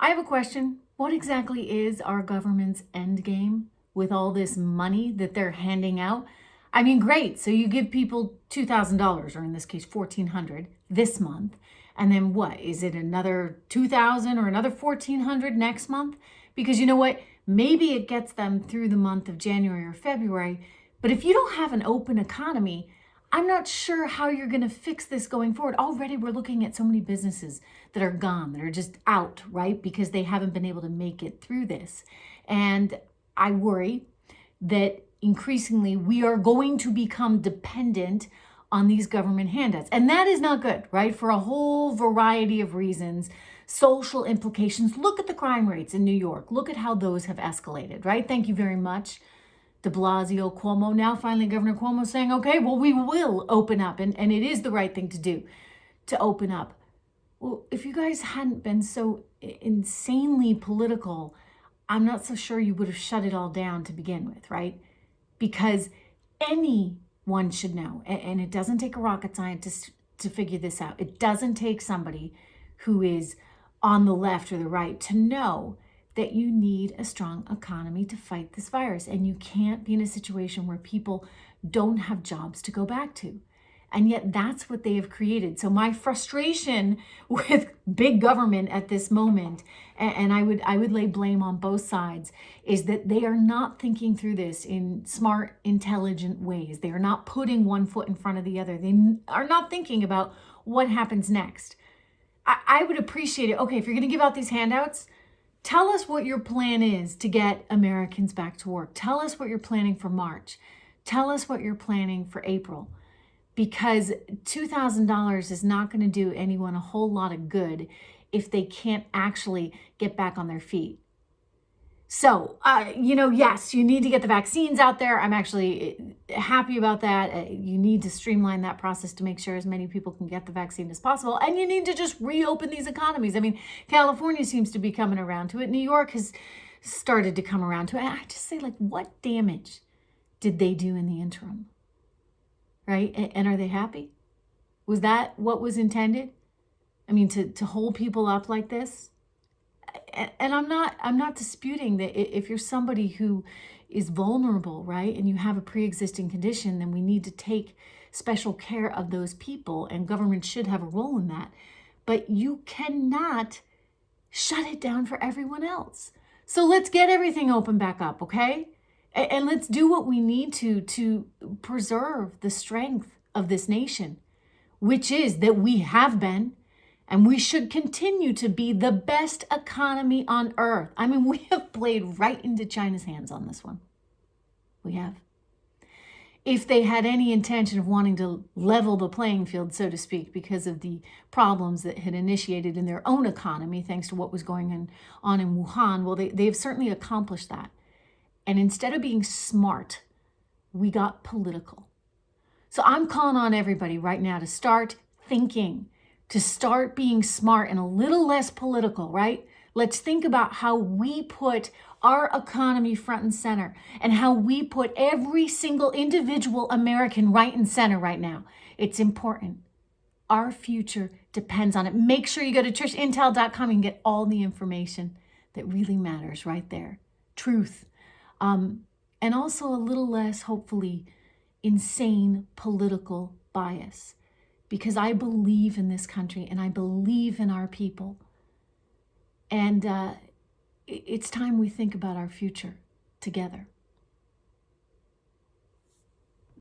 I have a question. What exactly is our government's end game with all this money that they're handing out? I mean, great. So you give people $2,000, or in this case, $1,400 this month. And then what? Is it another $2,000 or another $1,400 next month? Because you know what? Maybe it gets them through the month of January or February. But if you don't have an open economy, I'm not sure how you're going to fix this going forward. Already we're looking at so many businesses that are gone, that are just out, right? Because they haven't been able to make it through this. And I worry that increasingly we are going to become dependent on these government handouts. And that is not good, right? For a whole variety of reasons, social implications. Look at the crime rates in New York. Look at how those have escalated, right? Thank you very much, de Blasio, Cuomo. Now finally Governor Cuomo saying, okay, well, we will open up. And it is the right thing to do, to open up. Well, if you guys hadn't been so insanely political, I'm not so sure you would have shut it all down to begin with, right? Because anyone should know, and it doesn't take a rocket scientist to figure this out. It doesn't take somebody who is on the left or the right to know that you need a strong economy to fight this virus. And you can't be in a situation where people don't have jobs to go back to. And yet that's what they have created. So my frustration with big government at this moment, and I would lay blame on both sides, is that they are not thinking through this in smart, intelligent ways. They are not putting one foot in front of the other. They are not thinking about what happens next. I would appreciate it. Okay, if you're going to give out these handouts, tell us what your plan is to get Americans back to work. Tell us what you're planning for March. Tell us what you're planning for April. Because $2,000 is not going to do anyone a whole lot of good if they can't actually get back on their feet. So, yes, you need to get the vaccines out there. I'm actually happy about that. You need to streamline that process to make sure as many people can get the vaccine as possible. And you need to just reopen these economies. I mean, California seems to be coming around to it. New York has started to come around to it. And I just say, what damage did they do in the interim? Right? And are they happy? Was that what was intended? I mean, to hold people up like this? And I'm not disputing that if you're somebody who is vulnerable, right, and you have a pre-existing condition, then we need to take special care of those people, and government should have a role in that. But you cannot shut it down for everyone else. So let's get everything open back up, okay? And let's do what we need to preserve the strength of this nation, which is that we have been, and we should continue to be, the best economy on earth. I mean, we have played right into China's hands on this one. We have. If they had any intention of wanting to level the playing field, so to speak, because of the problems that had initiated in their own economy, thanks to what was going on in Wuhan, well, they've certainly accomplished that. And instead of being smart, we got political. So I'm calling on everybody right now to start thinking, to start being smart and a little less political, right? Let's think about how we put our economy front and center, and how we put every single individual American right and center right now. It's important. Our future depends on it. Make sure you go to trishintel.com and get all the information that really matters right there. Truth. And also a little less, hopefully, insane political bias. Because I believe in this country and I believe in our people. And it's time we think about our future together.